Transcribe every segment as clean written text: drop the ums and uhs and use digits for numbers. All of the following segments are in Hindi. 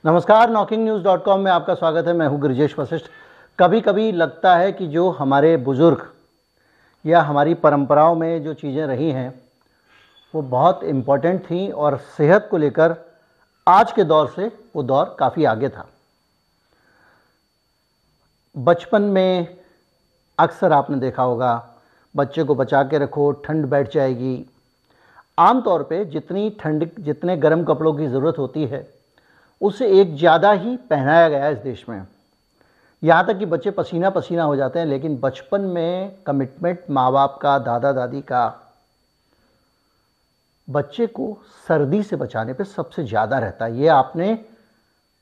नमस्कार, knocking-news.com में आपका स्वागत है। मैं हूं गिरिजेश वशिष्ठ। कभी कभी लगता है कि जो हमारे बुजुर्ग या हमारी परंपराओं में जो चीज़ें रही हैं वो बहुत इम्पोर्टेंट थी और सेहत को लेकर आज के दौर से वो दौर काफ़ी आगे था। बचपन में अक्सर आपने देखा होगा, बच्चे को बचा के रखो, ठंड बैठ जाएगी। आमतौर पे जितने गर्म कपड़ों की ज़रूरत होती है उससे एक ज़्यादा ही पहनाया गया है इस देश में। यहाँ तक कि बच्चे पसीना पसीना हो जाते हैं, लेकिन बचपन में कमिटमेंट माँ बाप का, दादा दादी का बच्चे को सर्दी से बचाने पे सबसे ज़्यादा रहता है। ये आपने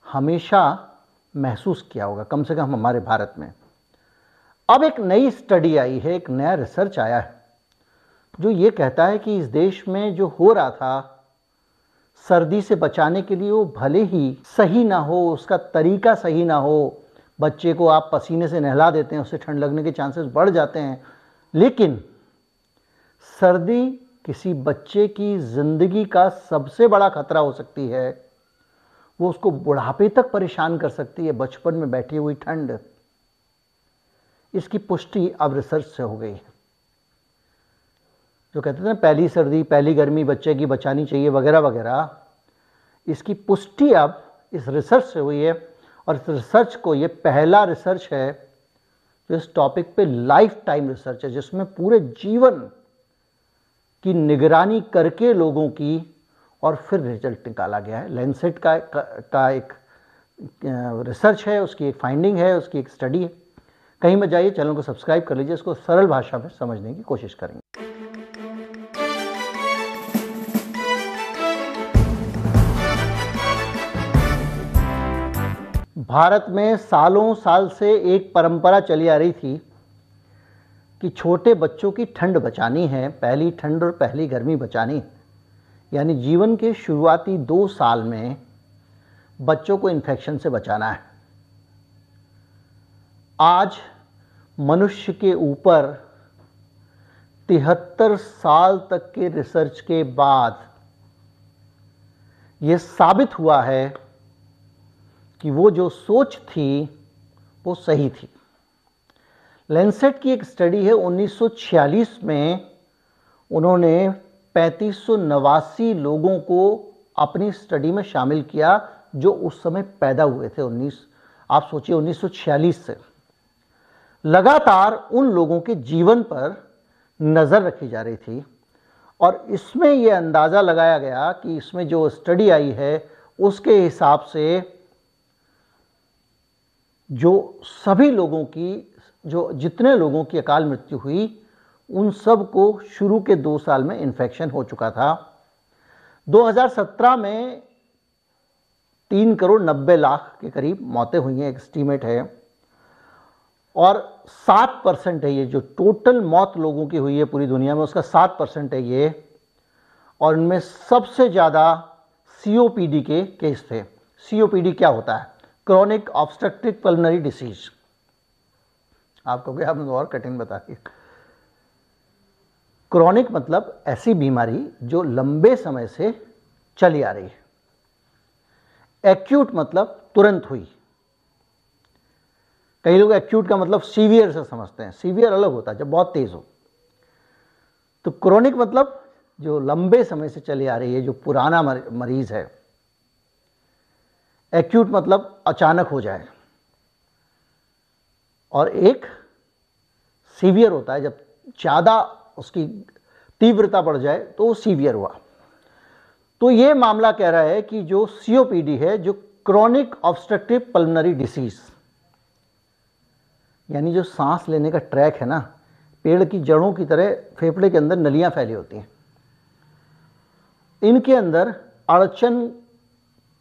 हमेशा महसूस किया होगा, कम से कम हमारे भारत में। अब एक नई स्टडी आई है, एक नया रिसर्च आया है जो ये कहता है कि इस देश में जो हो रहा था सर्दी से बचाने के लिए, वो भले ही सही ना हो, उसका तरीका सही ना हो, बच्चे को आप पसीने से नहला देते हैं, उससे ठंड लगने के चांसेस बढ़ जाते हैं, लेकिन सर्दी किसी बच्चे की ज़िंदगी का सबसे बड़ा खतरा हो सकती है। वो उसको बुढ़ापे तक परेशान कर सकती है, बचपन में बैठी हुई ठंड। इसकी पुष्टि अब रिसर्च से हो गई है। जो कहते थे ना, पहली सर्दी पहली गर्मी बच्चे की बचानी चाहिए वगैरह वगैरह, इसकी पुष्टि अब इस रिसर्च से हुई है। और इस रिसर्च को, ये पहला रिसर्च है जो इस टॉपिक पे लाइफ टाइम रिसर्च है, जिसमें पूरे जीवन की निगरानी करके लोगों की और फिर रिजल्ट निकाला गया है। लैंसेट का एक रिसर्च है, उसकी एक फाइंडिंग है, उसकी एक स्टडी है। कहीं मत जाइए, चैनल को सब्सक्राइब कर लीजिए, इसको सरल भाषा में समझने की कोशिश करेंगे। भारत में सालों साल से एक परंपरा चली आ रही थी कि छोटे बच्चों की ठंड बचानी है, पहली ठंड और पहली गर्मी बचानी है। यानी जीवन के शुरुआती 2 साल में बच्चों को इन्फेक्शन से बचाना है। आज मनुष्य के ऊपर 73 साल तक के रिसर्च के बाद यह साबित हुआ है कि वो जो सोच थी वो सही थी। लैंसेट की एक स्टडी है, 1946 में उन्होंने 3589 लोगों को अपनी स्टडी में शामिल किया जो उस समय पैदा हुए थे। आप सोचिए, 1946 से लगातार उन लोगों के जीवन पर नज़र रखी जा रही थी और इसमें यह अंदाज़ा लगाया गया कि इसमें जो स्टडी आई है उसके हिसाब से जो सभी लोगों की, जितने लोगों की अकाल मृत्यु हुई, उन सब को शुरू के 2 साल में इन्फेक्शन हो चुका था। 2017 में 3,90,00,000 के करीब मौतें हुई हैं, एक एस्टीमेट है। और 7% है ये, जो टोटल मौत लोगों की हुई है पूरी दुनिया में, उसका 7% है ये। और इनमें सबसे ज़्यादा COPD के केस थे। COPD क्या होता है? Chronic obstructive pulmonary disease. आप कहोगे आपने तो और कठिन बता दिया। क्रॉनिक मतलब ऐसी बीमारी जो लंबे समय से चली आ रही है। एक्यूट मतलब तुरंत हुई। कई लोग एक्यूट का मतलब सीवियर से समझते हैं। सीवियर अलग होता है, जब बहुत तेज हो। तो क्रॉनिक मतलब जो लंबे समय से चली आ रही है, जो पुराना मरीज है। एक्यूट मतलब अचानक हो जाए, और एक सीवियर होता है जब ज़्यादा उसकी तीव्रता बढ़ जाए तो वो सीवियर हुआ। तो ये मामला कह रहा है कि जो COPD है, जो क्रॉनिक ऑब्स्ट्रक्टिव पल्मोनरी डिसीज, यानी जो सांस लेने का ट्रैक है ना, पेड़ की जड़ों की तरह फेफड़े के अंदर नलियां फैली होती हैं, इनके अंदर अड़चन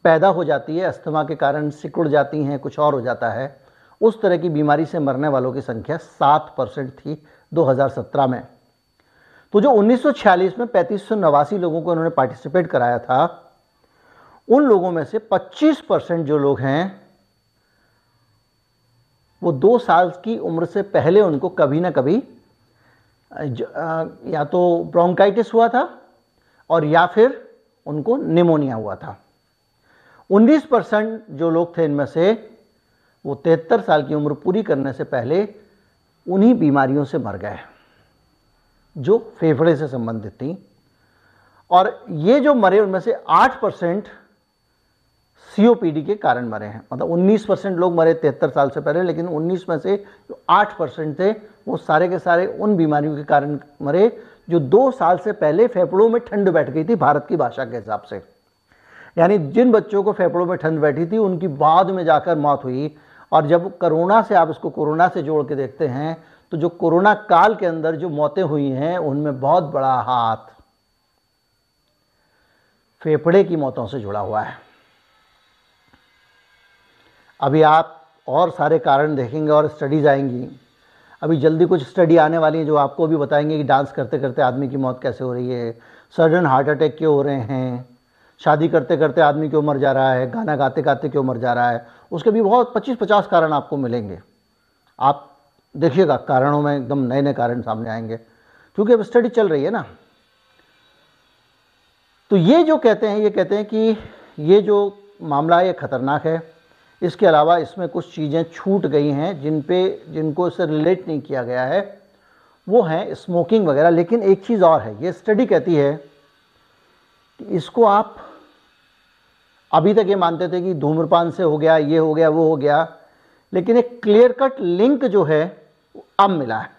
पैदा हो जाती है, अस्थमा के कारण सिकुड़ जाती हैं, कुछ और हो जाता है। उस तरह की बीमारी से मरने वालों की संख्या 7% थी 2017 में। तो जो 1946 में 3589 लोगों को उन्होंने पार्टिसिपेट कराया था, उन लोगों में से 25% जो लोग हैं वो 2 साल की उम्र से पहले उनको कभी ना कभी या तो ब्रोंकाइटिस हुआ था और या फिर उनको निमोनिया हुआ था। 19% जो लोग थे इनमें से वो 73 साल की उम्र पूरी करने से पहले उन्हीं बीमारियों से मर गए जो फेफड़े से संबंधित थी। और ये जो मरे उनमें से 8% सीओपीडी के कारण मरे हैं। मतलब 19% लोग मरे 73 साल से पहले, लेकिन 19 में से जो 8% थे वो सारे के सारे उन बीमारियों के कारण मरे जो 2 साल से पहले फेफड़ों में ठंड बैठ गई थी, भारत की भाषा के हिसाब से। यानी जिन बच्चों को फेफड़ों में ठंड बैठी थी उनकी बाद में जाकर मौत हुई। और जब कोरोना से, आप इसको कोरोना से जोड़ के देखते हैं, तो जो कोरोना काल के अंदर जो मौतें हुई हैं उनमें बहुत बड़ा हाथ फेफड़े की मौतों से जुड़ा हुआ है। अभी आप और सारे कारण देखेंगे और स्टडीज आएंगी। अभी जल्दी कुछ स्टडी आने वाली है जो आपको भी बताएंगे कि डांस करते करते आदमी की मौत कैसे हो रही है, सडन हार्ट अटैक क्यों हो रहे हैं, शादी करते करते आदमी क्यों मर जा रहा है, गाना गाते गाते क्यों मर जा रहा है। उसके भी बहुत 25-50 कारण आपको मिलेंगे। आप देखिएगा, कारणों में एकदम नए नए कारण सामने आएंगे, क्योंकि अब स्टडी चल रही है ना। तो ये जो कहते हैं, ये कहते हैं कि ये जो मामला है ये खतरनाक है। इसके अलावा इसमें कुछ चीज़ें छूट गई हैं जिनको इससे रिलेट नहीं किया गया है, वो हैं स्मोकिंग वगैरह। लेकिन एक चीज़ और है, ये स्टडी कहती है कि इसको आप अभी तक ये मानते थे कि धूम्रपान से हो गया, ये हो गया, वो हो गया, लेकिन एक क्लियर कट लिंक जो है अब मिला है।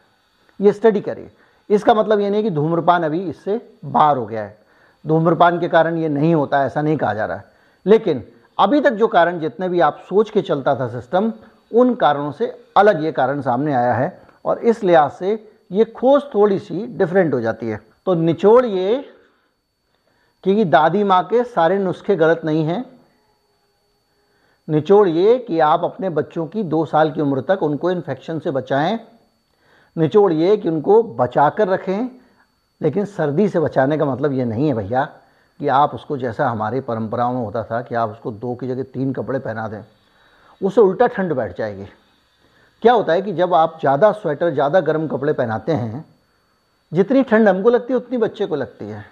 ये स्टडी करिए। इसका मतलब ये नहीं कि धूम्रपान अभी इससे बाहर हो गया है, धूम्रपान के कारण ये नहीं होता है, ऐसा नहीं कहा जा रहा है। लेकिन अभी तक जो कारण जितने भी आप सोच के चलता था सिस्टम, उन कारणों से अलग ये कारण सामने आया है। और इस लिहाज से ये खोज थोड़ी सी डिफरेंट हो जाती है। तो निचोड़ ये कि दादी माँ के सारे नुस्खे गलत नहीं हैं। निचोड़ ये कि आप अपने बच्चों की 2 साल की उम्र तक उनको इन्फेक्शन से बचाएं। निचोड़ ये कि उनको बचा कर रखें। लेकिन सर्दी से बचाने का मतलब ये नहीं है भैया कि आप उसको, जैसा हमारी परंपराओं में होता था कि आप उसको 2 की जगह 3 कपड़े पहना दें, उससे उल्टा ठंड बैठ जाएगी। क्या होता है कि जब आप ज़्यादा स्वेटर, ज़्यादा गर्म कपड़े पहनाते हैं, जितनी ठंड हमको लगती है उतनी बच्चे को लगती है।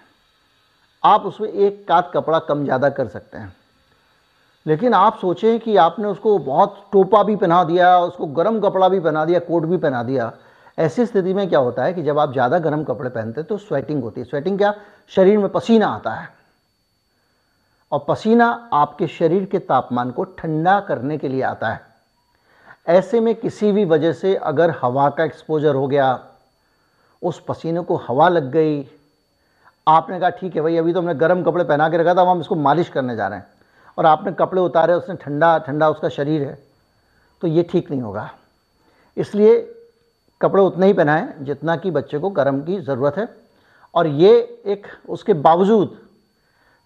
आप उसमें एक आध कपड़ा कम ज़्यादा कर सकते हैं। लेकिन आप सोचें कि आपने उसको बहुत टोपा भी पहना दिया, उसको गर्म कपड़ा भी पहना दिया, कोट भी पहना दिया। ऐसी स्थिति में क्या होता है कि जब आप ज़्यादा गर्म कपड़े पहनते हैं तो स्वेटिंग होती है। स्वेटिंग क्या? शरीर में पसीना आता है, और पसीना आपके शरीर के तापमान को ठंडा करने के लिए आता है। ऐसे में किसी भी वजह से अगर हवा का एक्सपोजर हो गया, उस पसीने को हवा लग गई, आपने कहा ठीक है भाई अभी तो हमने गर्म कपड़े पहना के रखा था, अब हम इसको मालिश करने जा रहे हैं, और आपने कपड़े उतारे, उसने ठंडा ठंडा उसका शरीर है, तो ये ठीक नहीं होगा। इसलिए कपड़े उतने ही पहनाएं जितना कि बच्चे को गर्म की ज़रूरत है। और ये एक, उसके बावजूद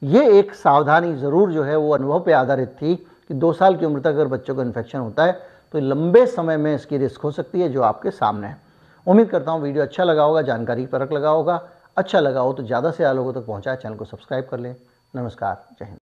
ये एक सावधानी ज़रूर जो है वो अनुभव पे आधारित थी कि 2 साल की उम्र तक अगर बच्चों को इन्फेक्शन होता है तो लंबे समय में इसकी रिस्क हो सकती है, जो आपके सामने है। उम्मीद करता हूँ वीडियो अच्छा लगा होगा, जानकारी परक लगा होगा। अच्छा लगा हो तो ज़्यादा से ज़्यादा लोगों तक पहुँचाए, चैनल को सब्सक्राइब कर लें। नमस्कार, जय हिंद।